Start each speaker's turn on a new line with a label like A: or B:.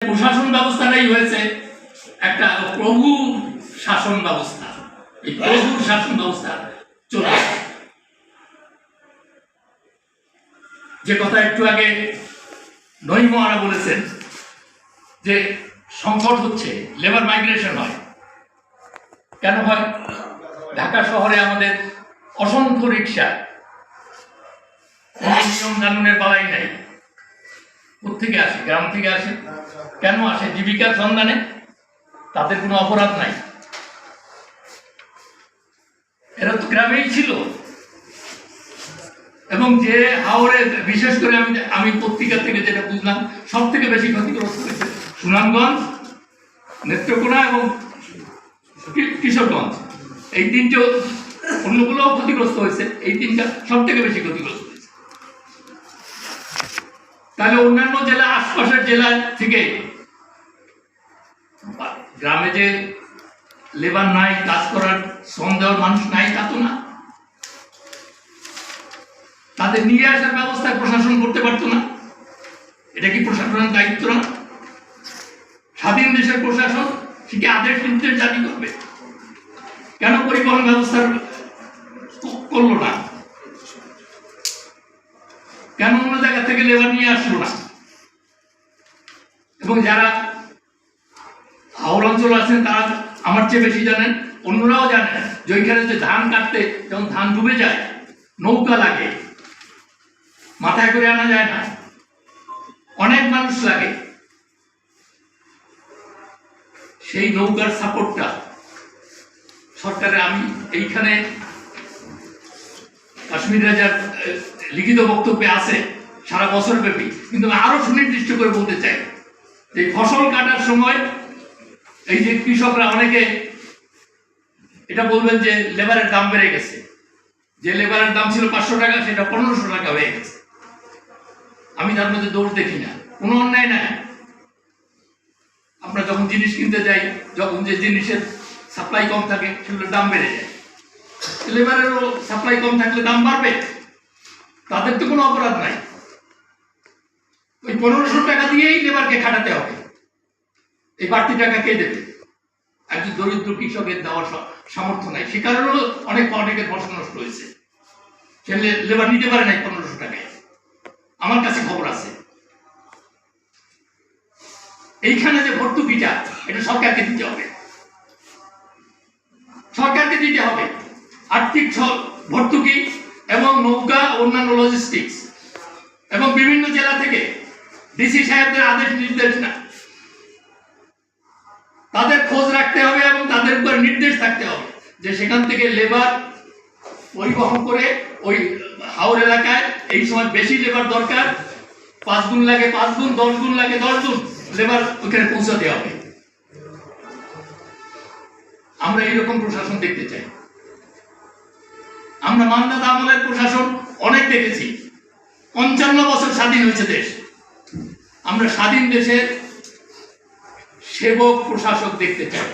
A: প্রশাসন ব্যবস্থাটাই হয়েছে একটা প্রভু শাসন ব্যবস্থা। এই প্রভুর শাসন ব্যবস্থা চলে যে কথা একটু আগে নহিমহারা বলেছেন যে সংকট হচ্ছে, লেবার মাইগ্রেশন হয়। কেন হয়? ঢাকা শহরে আমাদের অসংখ্য রিক্সা, নিয়ম কানুনের বালাই নাই। কোথেকে আসে? গ্রাম থেকে আসে। কেন আসে? জীবিকার সন্ধানে। তাদের কোনো অপরাধ নাই, এরা তো গ্রামেই ছিল। এবং যে হাওড়ে, বিশেষ করে আমি পত্রিকা থেকে যেটা বুঝলাম, সব থেকে বেশি ক্ষতিগ্রস্ত হয়েছে সুনামগঞ্জ, নেত্রকোনা এবং কিশোরগঞ্জ। এই তিনটে, অন্যগুলোও ক্ষতিগ্রস্ত হয়েছে, এই তিনটা সব থেকে বেশি ক্ষতিগ্রস্ত হয়েছে। তাহলে অন্যান্য জেলা, আশপাশের জেলা থেকে গ্রামে যে লেবার নাই, কাজ করার শ্রম দেওয়ার মানুষ নাই, তা তো না। তাদের নিয়ে আসার ব্যবস্থা প্রশাসন করতে পারতো না। এটা কি প্রশাসনের দায়িত্ব না? স্বাধীন দেশের প্রশাসন সে কি আদেশ নির্দেশ জারি করবে? কেন পরিবহন ব্যবস্থা করলো না? কেন অন্য জায়গা থেকে লেবার নিয়ে আসলো না? এবং যারা হাওড় অঞ্চল আছেন তারা আমার চেয়ে বেশি জানেন, অন্যরাও জানেন যে ওইখানে যে ধান কাটতে যখন ধান ডুবে যায়, নৌকা লাগে, মাথায় করে আনা যায় না, অনেক মানুষ লাগে। সেই নৌকার সাপোর্টটা সরকারের, আমি এইখানে কাশ্মীর রাজার লিখিত বক্তব্যে আছে সারা বছর ব্যাপী, কিন্তু আরো সুনির্দিষ্ট করে বলতে চাই যে ফসল কাটার সময় এই যে কৃষকরা অনেকে এটা বলবেন যে লেবারের দাম বেড়ে গেছে, যে লেবারের দাম ছিল 500 টাকা সেটা 1500 টাকা হয়ে গেছে। আমি তার মধ্যে দৌড় দেখি না, কোনো অন্যায় নাই। আমরা যখন জিনিস কিনতে যাই, যখন যে জিনিসের সাপ্লাই কম থাকে সেগুলোর দাম বেড়ে যায়, লেবারেরও সাপ্লাই কম থাকলে দাম বাড়বে। তাদের তো কোনো অপরাধ নাই। ওই 1500 টাকা দিয়েই লেবারকে খাটাতে হবে। এই বাড়তি টাকা কে দেবে? একজন দরিদ্র কৃষকের দেওয়ার সামর্থ্য নাই, সে কারণেও অনেকের ফসল নষ্ট হয়েছে। সে লেবার নিতে পারে নাই 1500 টাকায়, আমার কাছে খবর আছে। এইখানে যে ভর্তুকিটা, এটা সরকারকে দিতে হবে, সরকারকে দিতে হবে। আর্থিক ভর্তুকি এবং নৌকা, অন্যান্য লজিস্টিক্স, এবং বিভিন্ন জেলা থেকে ডিসি সাহেবদের আদেশ নির্দেশ না, তাদের খোঁজ রাখতে হবে এবং তাদের উপর নির্দেশ থাকতে হবে যে সেখান থেকে লেবার পরিবহন করে ওই হাওড় এলাকায় এই সময় বেশি লেবার দরকার, 5 গুণ লাগে 5 গুণ, 10 গুণ লাগে 10 গুণ লেবার ওখানে পৌঁছাতে হবে। আমরা এইরকম প্রশাসন দেখতে চাই। আমরা মান্দাতা আমলের প্রশাসন অনেক দেখেছি। 55 বছর স্বাধীন হয়েছে দেশ। আমরা স্বাধীন দেশের সেবক প্রশাসক দেখতে চাই।